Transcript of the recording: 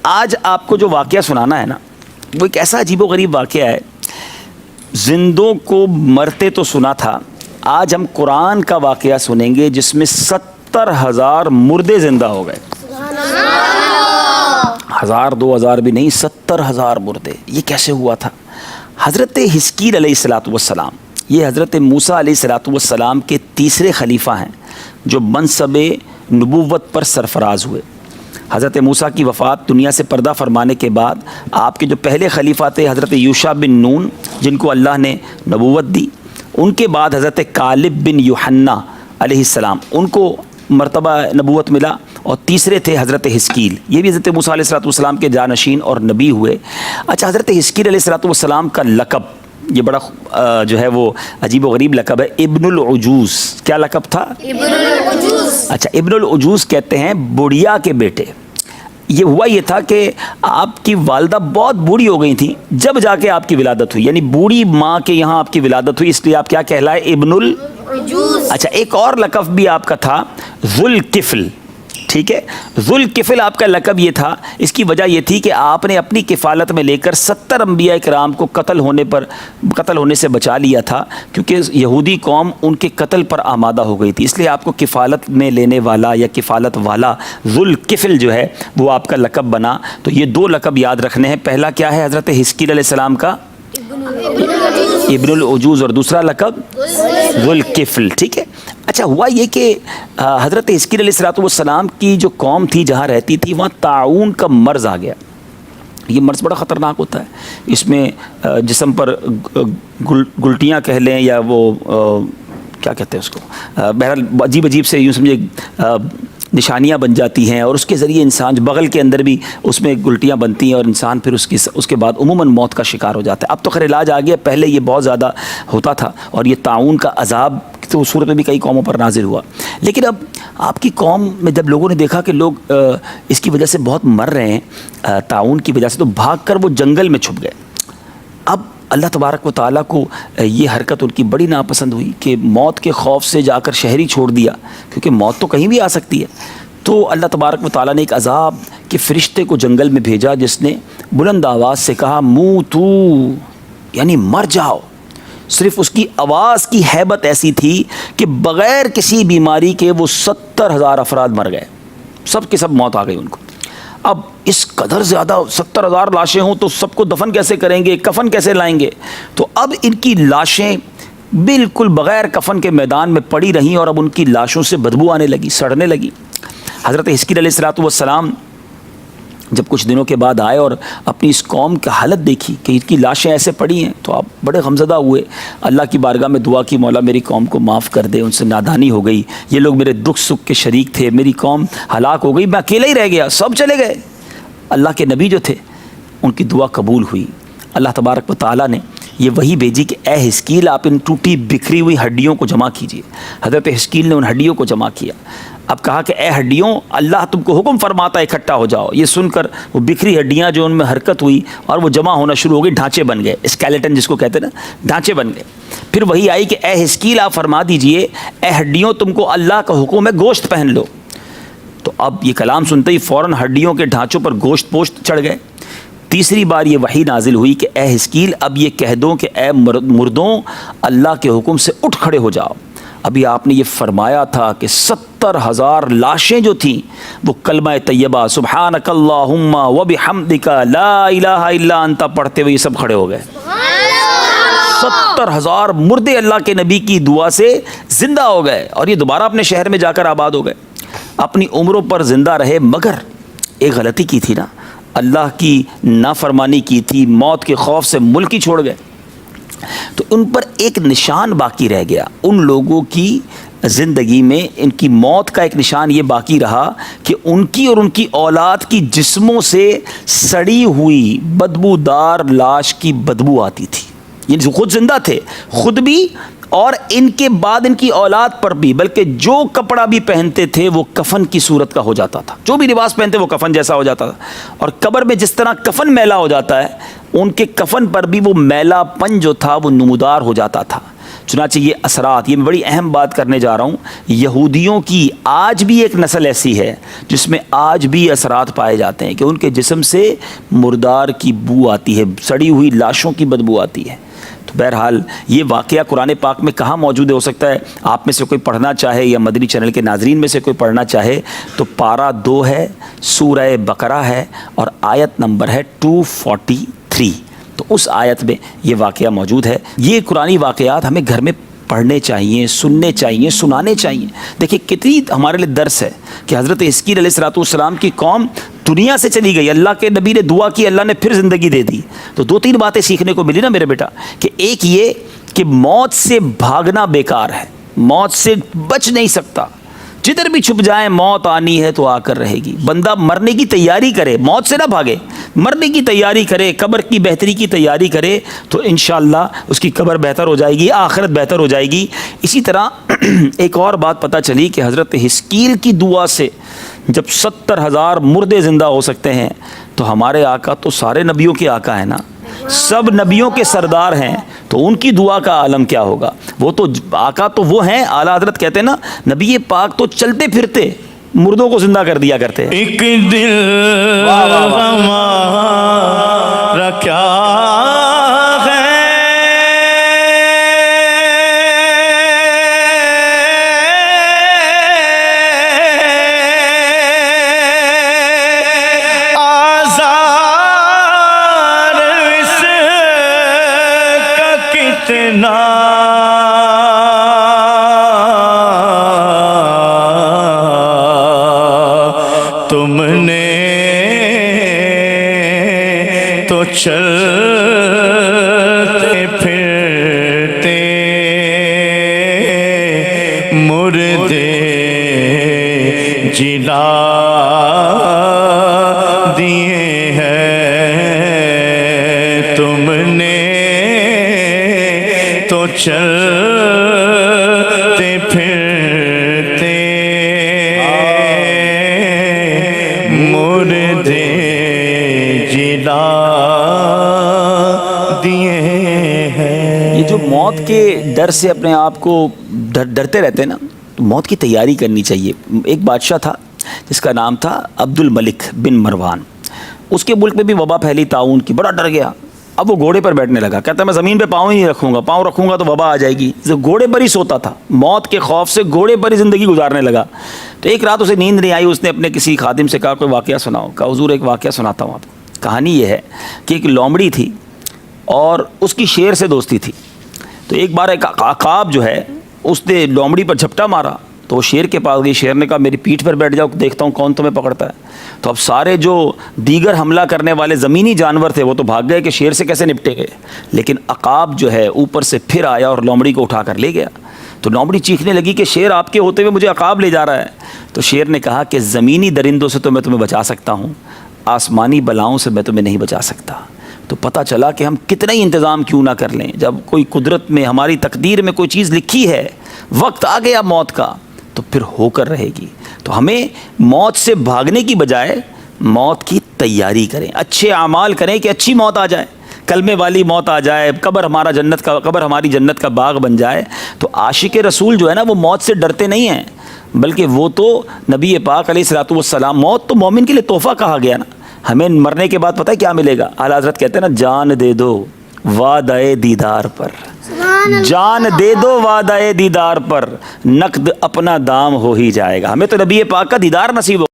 آج آپ کو جو واقعہ سنانا ہے نا وہ ایک ایسا عجیب و غریب واقعہ ہے. زندوں کو مرتے تو سنا تھا, آج ہم قرآن کا واقعہ سنیں گے جس میں 70,000 مردے زندہ ہو گئے. 1000 2000 بھی نہیں, 70,000 مردے. یہ کیسے ہوا تھا؟ حضرت حزقیل علیہ الصلاۃ والسلام, یہ حضرت موسیٰ علیہ الصلاۃ والسلام کے تیسرے خلیفہ ہیں جو منصب نبوت پر سرفراز ہوئے. حضرت موسیٰ کی وفات دنیا سے پردہ فرمانے کے بعد آپ کے جو پہلے خلیفہ تھے حضرت یوشع بن نون جن کو اللہ نے نبوت دی, ان کے بعد حضرت کالب بن یوحنا علیہ السلام ان کو مرتبہ نبوت ملا, اور تیسرے تھے حضرت حزقیل, یہ بھی حضرت موسیٰ علیہ الصلوۃ والسلام کے جانشین اور نبی ہوئے. اچھا, حضرت حزقیل علیہ الصلوۃ والسلام کا لقب یہ بڑا جو ہے وہ عجیب و غریب لقب ہے, ابن العجوز. کیا لقب تھا؟ ابن العجوز. اچھا, ابن العجوز کہتے ہیں بڑھیا کے بیٹے. یہ ہوا یہ تھا کہ آپ کی والدہ بہت بوڑھی ہو گئی تھیں جب جا کے آپ کی ولادت ہوئی, یعنی بوڑھی ماں کے یہاں آپ کی ولادت ہوئی, اس لیے آپ کیا کہلائے؟ ابن العجوز. اچھا, ایک اور لقب بھی آپ کا تھا ذوالکفل. ٹھیک ہے, ذوالکفل آپ کا لقب یہ تھا, اس کی وجہ یہ تھی کہ آپ نے اپنی کفالت میں لے کر 70 انبیاء کرام کو قتل ہونے سے بچا لیا تھا, کیونکہ یہودی قوم ان کے قتل پر آمادہ ہو گئی تھی, اس لیے آپ کو کفالت میں لینے والا یا کفالت والا ذوالکفل جو ہے وہ آپ کا لقب بنا. تو یہ 2 لقب یاد رکھنے ہیں. پہلا کیا ہے حضرت حزقیل علیہ السلام کا؟ ابن العجوز, اور دوسرا لقب ذوالکفل. ٹھیک ہے. اچھا, ہوا یہ کہ حضرت حزقیل علیہ الصلوۃ والسلام کی جو قوم تھی جہاں رہتی تھی وہاں طاعون کا مرض آ گیا. یہ مرض بڑا خطرناک ہوتا ہے, اس میں جسم پر گلٹیاں کہہ لیں یا وہ کیا کہتے ہیں اس کو, بہرحال عجیب عجیب سے یوں سمجھے نشانیاں بن جاتی ہیں, اور اس کے ذریعے انسان بغل کے اندر بھی اس میں گلٹیاں بنتی ہیں اور انسان پھر اس کے بعد عموماً موت کا شکار ہو جاتا ہے. اب تو خیر علاج آ گیا, پہلے یہ بہت زیادہ ہوتا تھا, اور یہ طاعون کا عذاب تو صورت میں بھی کئی قوموں پر نازل ہوا. لیکن اب آپ کی قوم میں جب لوگوں نے دیکھا کہ لوگ اس کی وجہ سے بہت مر رہے ہیں طاعون کی وجہ سے, تو بھاگ کر وہ جنگل میں چھپ گئے. اب اللہ تبارک و تعالیٰ کو یہ حرکت ان کی بڑی ناپسند ہوئی کہ موت کے خوف سے جا کر شہر ہی چھوڑ دیا, کیونکہ موت تو کہیں بھی آ سکتی ہے. تو اللہ تبارک و تعالیٰ نے ایک عذاب کے فرشتے کو جنگل میں بھیجا جس نے بلند آواز سے کہا موتو, یعنی مر جاؤ. صرف اس کی آواز کی ہیبت ایسی تھی کہ بغیر کسی بیماری کے وہ 70,000 افراد مر گئے, سب کے سب موت آ گئی ان کو. اب اس قدر زیادہ 70,000 لاشیں ہوں تو سب کو دفن کیسے کریں گے, کفن کیسے لائیں گے؟ تو اب ان کی لاشیں بالکل بغیر کفن کے میدان میں پڑی رہیں, اور اب ان کی لاشوں سے بدبو آنے لگی, سڑنے لگی. حضرت حزقیل علیہ الصلوۃ والسلام جب کچھ دنوں کے بعد آئے اور اپنی اس قوم کی حالت دیکھی کہ ان کی لاشیں ایسے پڑی ہیں, تو آپ بڑے غمزدہ ہوئے. اللہ کی بارگاہ میں دعا کی, مولا میری قوم کو معاف کر دے, ان سے نادانی ہو گئی, یہ لوگ میرے دکھ سکھ کے شریک تھے, میری قوم ہلاک ہو گئی, میں اکیلا ہی رہ گیا, سب چلے گئے. اللہ کے نبی جو تھے ان کی دعا قبول ہوئی. اللہ تبارک و تعالیٰ نے یہ وحی بھیجی کہ اے حزقیل آپ ان ٹوٹی بکھری ہوئی ہڈیوں کو جمع کیجیے. حضرت حزقیل نے ان ہڈیوں کو جمع کیا. اب کہا کہ اے ہڈیوں, اللہ تم کو حکم فرماتا ہے اکٹھا ہو جاؤ. یہ سن کر وہ بکھری ہڈیاں جو ان میں حرکت ہوئی اور وہ جمع ہونا شروع ہو گئی, ڈھانچے بن گئے, اسکیلیٹن جس کو کہتے ہیں نا, ڈھانچے بن گئے. پھر وہی آئی کہ اے حزقیل آپ فرما دیجئے اے ہڈیوں تم کو اللہ کا حکم ہے گوشت پہن لو. تو اب یہ کلام سنتے ہی فوراً ہڈیوں کے ڈھانچوں پر گوشت پوشت چڑھ گئے. تیسری بار یہ وحی نازل ہوئی کہ اے حزقیل اب یہ کہہ دو کہ اے مردوں اللہ کے حکم سے اٹھ کھڑے ہو جاؤ. ابھی آپ نے یہ فرمایا تھا کہ 70,000 لاشیں جو تھیں وہ کلمہ طیبہ سبحانک اللہم وبحمدک لا الہ الا انت پڑھتے ہوئے یہ سب کھڑے ہو گئے. 70,000 مردے اللہ کے نبی کی دعا سے زندہ ہو گئے, اور یہ دوبارہ اپنے شہر میں جا کر آباد ہو گئے. اپنی عمروں پر زندہ رہے, مگر ایک غلطی کی تھی نا, اللہ کی نافرمانی کی تھی, موت کے خوف سے ملک ہی چھوڑ گئے. تو ان پر ایک نشان باقی رہ گیا. ان لوگوں کی زندگی میں ان کی موت کا ایک نشان یہ باقی رہا کہ ان کی اور ان کی اولاد کی جسموں سے سڑی ہوئی بدبودار لاش کی بدبو آتی تھی. یعنی خود زندہ تھے, خود بھی, اور ان کے بعد ان کی اولاد پر بھی, بلکہ جو کپڑا بھی پہنتے تھے وہ کفن کی صورت کا ہو جاتا تھا. جو بھی لباس پہنتے وہ کفن جیسا ہو جاتا تھا. اور قبر میں جس طرح کفن میلا ہو جاتا ہے, ان کے کفن پر بھی وہ میلا پن جو تھا وہ نمودار ہو جاتا تھا. چنانچہ یہ اثرات، یہ میں بڑی اہم بات کرنے جا رہا ہوں، یہودیوں کی آج بھی ایک نسل ایسی ہے جس میں آج بھی اثرات پائے جاتے ہیں کہ ان کے جسم سے مردار کی بو آتی ہے، سڑی ہوئی لاشوں کی بدبو آتی ہے۔ تو بہرحال یہ واقعہ قرآن پاک میں کہاں موجود ہو سکتا ہے؟ آپ میں سے کوئی پڑھنا چاہے یا مدنی چینل کے ناظرین میں سے کوئی پڑھنا چاہے تو پارہ 2 ہے، سورہ بقرہ ہے اور آیت نمبر ہے 243، تو اس آیت میں یہ واقعہ موجود ہے۔ یہ قرآنی واقعات ہمیں گھر میں پڑھنے چاہیے، سننے چاہیے، سنانے چاہیے۔ دیکھیں کتنی ہمارے لیے درس ہے کہ حضرت حزقیل علیہ السلام کی قوم دنیا سے چلی گئی، اللہ کے نبی نے دعا کی، اللہ نے پھر زندگی دے دی۔ تو 2-3 باتیں سیکھنے کو ملی نا میرے بیٹا، کہ ایک یہ کہ موت سے بھاگنا بیکار ہے، موت سے بچ نہیں سکتا، جدھر بھی چھپ جائیں موت آنی ہے تو آ کر رہے گی۔ بندہ مرنے کی تیاری کرے، موت سے نہ بھاگے، مرنے کی تیاری کرے، قبر کی بہتری کی تیاری کرے تو انشاءاللہ اس کی قبر بہتر ہو جائے گی، آخرت بہتر ہو جائے گی۔ اسی طرح ایک اور بات پتہ چلی کہ حضرت حزقیل کی دعا سے جب 70,000 مردے زندہ ہو سکتے ہیں تو ہمارے آقا تو سارے نبیوں کے آقا ہیں نا، سب نبیوں کے سردار ہیں، تو ان کی دعا کا عالم کیا ہوگا؟ وہ تو آقا تو وہ ہیں، اعلیٰ حضرت کہتے ہیں نا نبی پاک تو چلتے پھرتے مردوں کو زندہ کر دیا کرتے ہیں۔ ایک دل ہمارا کیا ہے، آزار اس کا کتنا تم نے تو چلتے پھرتے مردے جلا دیے ہیں، تم نے تو چلتے پھرتے مردے جلا دیے ہیں۔ یہ جو موت کے ڈر سے اپنے آپ کو ڈرتے رہتے ہیں نا، تو موت کی تیاری کرنی چاہیے۔ ایک بادشاہ تھا جس کا نام تھا عبد الملک بن مروان، اس کے ملک میں بھی وبا پھیلی طاعون کی، بڑا ڈر گیا۔ اب وہ گھوڑے پر بیٹھنے لگا، کہتا ہے میں زمین پہ پاؤں ہی نہیں رکھوں گا، پاؤں رکھوں گا تو وبا آ جائے گی۔ گھوڑے پر ہی سوتا تھا، موت کے خوف سے گھوڑے پر ہی زندگی گزارنے لگا۔ تو ایک رات اسے نیند نہیں آئی، اس نے اپنے کسی خادم سے کہا کوئی واقعہ سناؤ۔ کہا حضور ایک واقعہ سناتا ہوں آپ۔ کہانی یہ ہے کہ ایک لومڑی تھی اور اس کی شیر سے دوستی تھی۔ تو ایک بار ایک عقاب جو ہے اس نے لومڑی پر جھپٹا مارا، تو وہ شیر کے پاس گئی، شیر نے کہا میری پیٹھ پر بیٹھ جاؤ، دیکھتا ہوں کون تمہیں پکڑتا ہے۔ تو اب سارے جو دیگر حملہ کرنے والے زمینی جانور تھے وہ تو بھاگ گئے کہ شیر سے کیسے نپٹے گئے، لیکن عقاب جو ہے اوپر سے پھر آیا اور لومڑی کو اٹھا کر لے گیا۔ تو لومڑی چیخنے لگی کہ شیر آپ کے ہوتے ہوئے مجھے عقاب لے جا رہا ہے۔ تو شیر نے کہا کہ زمینی درندوں سے تو میں تمہیں بچا سکتا ہوں، آسمانی بلاؤں سے میں تمہیں نہیں بچا سکتا۔ تو پتہ چلا کہ ہم کتنا ہی انتظام کیوں نہ کر لیں، جب کوئی قدرت میں ہماری تقدیر میں کوئی چیز لکھی ہے، وقت آ گیا موت کا تو پھر ہو کر رہے گی۔ تو ہمیں موت سے بھاگنے کی بجائے موت کی تیاری کریں، اچھے اعمال کریں کہ اچھی موت آ جائے، کلمے والی موت آ جائے، قبر ہماری جنت کا باغ بن جائے۔ تو عاشق رسول جو ہے نا وہ موت سے ڈرتے نہیں ہیں، بلکہ وہ تو نبی پاک علیہ الصلوۃ والسلام، موت تو مومن کے لیے تحفہ کہا گیا نا۔ ہمیں مرنے کے بعد پتہ ہے کیا ملے گا؟ اعلیٰ حضرت کہتے ہیں نا جان دے دو وعدہ دیدار پر، جان دے دو وعدہ دیدار پر، نقد اپنا دام ہو ہی جائے گا۔ ہمیں تو نبی پاک کا دیدار نصیب ہو